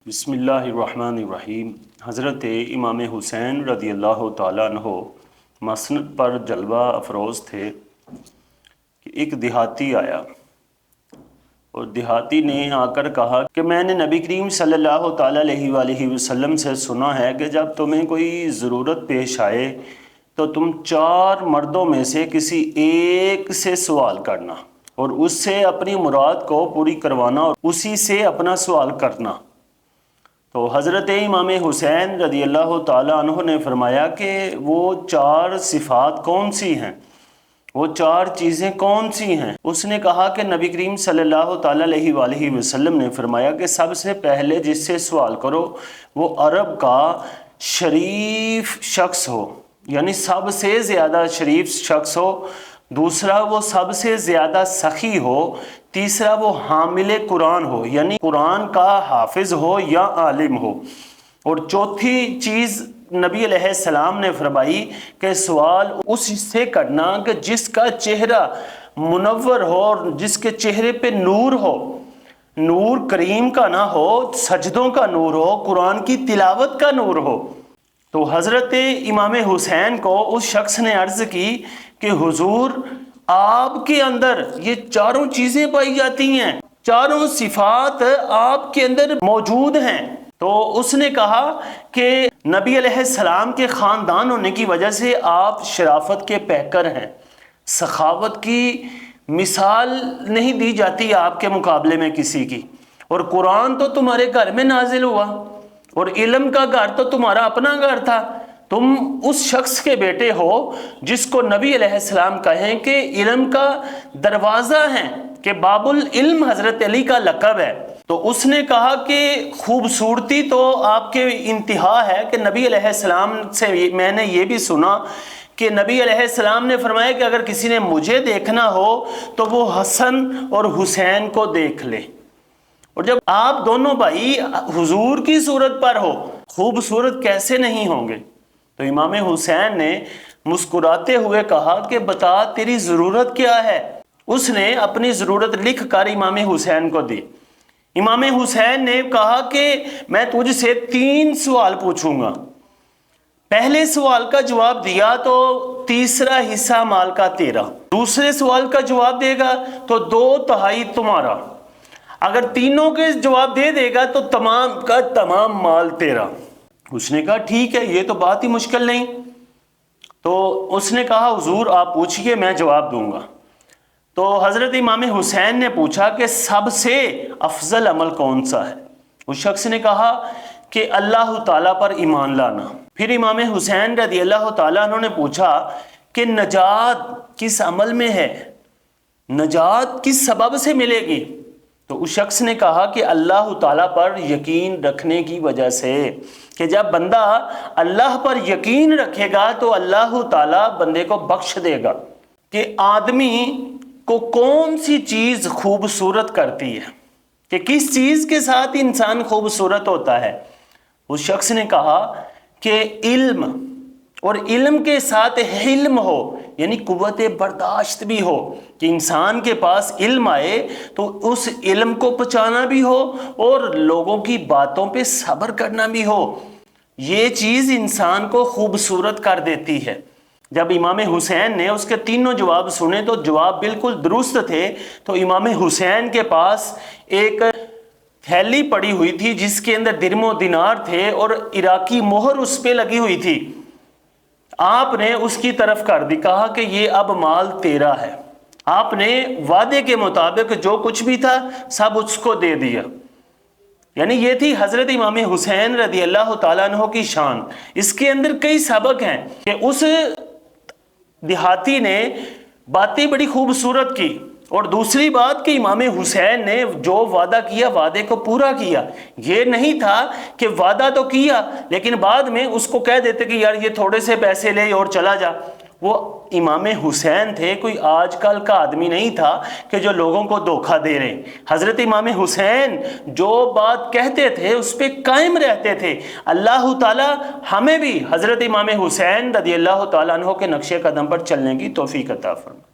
بسم اللہ الرحمن الرحیم۔ حضرت امام حسین رضی اللہ تعالیٰ عنہ مسند پر جلوہ افروز تھے کہ ایک دیہاتی آیا اور دیہاتی نے آ کر کہا کہ میں نے نبی کریم صلی اللہ تعالیٰ علیہ وآلہ وسلم سے سنا ہے کہ جب تمہیں کوئی ضرورت پیش آئے تو تم 4 مردوں میں سے کسی ایک سے سوال کرنا اور اس سے اپنی مراد کو پوری کروانا اور اسی سے اپنا سوال کرنا۔ تو حضرت امام حسین رضی اللہ تعالیٰ عنہ نے فرمایا کہ وہ 4 صفات کون سی ہیں، وہ 4 چیزیں کون سی ہیں؟ اس نے کہا کہ نبی کریم صلی اللہ تعالیٰ علیہ وآلہ وسلم نے فرمایا کہ سب سے پہلے جس سے سوال کرو وہ عرب کا شریف شخص ہو، یعنی سب سے زیادہ شریف شخص ہو، دوسرا وہ سب سے زیادہ سخی ہو، تیسرا وہ حامل قرآن ہو یعنی قرآن کا حافظ ہو یا عالم ہو، اور چوتھی چیز نبی علیہ السلام نے فرمائی کہ سوال اس سے کرنا کہ جس کا چہرہ منور ہو اور جس کے چہرے پہ نور ہو، نور کریم کا نہ ہو، سجدوں کا نور ہو، قرآن کی تلاوت کا نور ہو۔ تو حضرت امام حسین کو اس شخص نے عرض کی کہ حضور آپ کے اندر یہ 4 چیزیں پائی جاتی ہیں، 4 صفات آپ کے اندر موجود ہیں۔ تو اس نے کہا کہ نبی علیہ السلام کے خاندان ہونے کی وجہ سے آپ شرافت کے پیکر ہیں، سخاوت کی مثال نہیں دی جاتی آپ کے مقابلے میں کسی کی، اور قرآن تو تمہارے گھر میں نازل ہوا اور علم کا گھر تو تمہارا اپنا گھر تھا، تم اس شخص کے بیٹے ہو جس کو نبی علیہ السلام کہیں کہ علم کا دروازہ ہیں، کہ باب العلم حضرت علی کا لقب ہے۔ تو اس نے کہا کہ خوبصورتی تو آپ کے انتہا ہے کہ نبی علیہ السلام سے میں نے یہ بھی سنا کہ نبی علیہ السلام نے فرمایا کہ اگر کسی نے مجھے دیکھنا ہو تو وہ حسن اور حسین کو دیکھ لے، اور جب آپ دونوں بھائی حضور کی صورت پر ہو خوبصورت کیسے نہیں ہوں گے؟ تو امام حسین نے مسکراتے ہوئے کہا کہ بتا تیری ضرورت کیا ہے؟ اس نے اپنی ضرورت لکھ کر امام حسین کو دی۔ امام حسین نے کہا کہ میں تجھ سے 3 سوال پوچھوں گا، پہلے سوال کا جواب دیا تو تیسرا حصہ مال کا تیرا، دوسرے سوال کا جواب دے گا تو 2/3 تمہارا، اگر تینوں کے جواب دے دے گا تو تمام کا تمام مال تیرا۔ اس نے کہا ٹھیک ہے، یہ تو بات ہی مشکل نہیں۔ تو اس نے کہا حضور آپ پوچھئے میں جواب دوں گا۔ تو حضرت امام حسین نے پوچھا کہ سب سے افضل عمل کون سا ہے؟ اس شخص نے کہا کہ اللہ تعالیٰ پر ایمان لانا۔ پھر امام حسین رضی اللہ تعالیٰ عنہ نے پوچھا کہ نجات کس عمل میں ہے، نجات کس سبب سے ملے گی؟ تو اس شخص نے کہا کہ اللہ تعالیٰ پر یقین رکھنے کی وجہ سے، کہ جب بندہ اللہ پر یقین رکھے گا تو اللہ تعالیٰ بندے کو بخش دے گا۔ کہ آدمی کو کون سی چیز خوبصورت کرتی ہے، کہ کس چیز کے ساتھ انسان خوبصورت ہوتا ہے؟ اس شخص نے کہا کہ علم، اور علم کے ساتھ حلم ہو یعنی قوت برداشت بھی ہو، کہ انسان کے پاس علم آئے تو اس علم کو پہچانا بھی ہو اور لوگوں کی باتوں پہ صبر کرنا بھی ہو، یہ چیز انسان کو خوبصورت کر دیتی ہے۔ جب امام حسین نے اس کے 3 جواب سنے تو جواب بالکل درست تھے، تو امام حسین کے پاس ایک تھیلی پڑی ہوئی تھی جس کے اندر درم و دینار تھے اور عراقی مہر اس پہ لگی ہوئی تھی۔ آپ نے اس کی طرف کر دی، کہا کہ یہ اب مال تیرا ہے۔ آپ نے وعدے کے مطابق جو کچھ بھی تھا سب اس کو دے دیا۔ یعنی یہ تھی حضرت امام حسین رضی اللہ تعالیٰ عنہ کی شان۔ اس کے اندر کئی سبق ہیں کہ اس دیہاتی نے باتیں بڑی خوبصورت کی، اور دوسری بات کہ امام حسین نے جو وعدہ کیا وعدے کو پورا کیا۔ یہ نہیں تھا کہ وعدہ تو کیا لیکن بعد میں اس کو کہہ دیتے کہ یار یہ تھوڑے سے پیسے لے اور چلا جا۔ وہ امام حسین تھے، کوئی آج کل کا آدمی نہیں تھا کہ جو لوگوں کو دھوکہ دے رہے۔ حضرت امام حسین جو بات کہتے تھے اس پہ قائم رہتے تھے۔ اللہ تعالیٰ ہمیں بھی حضرت امام حسین رضی اللہ تعالیٰ عنہ کے نقش قدم پر چلنے کی توفیق عطا فرمائے۔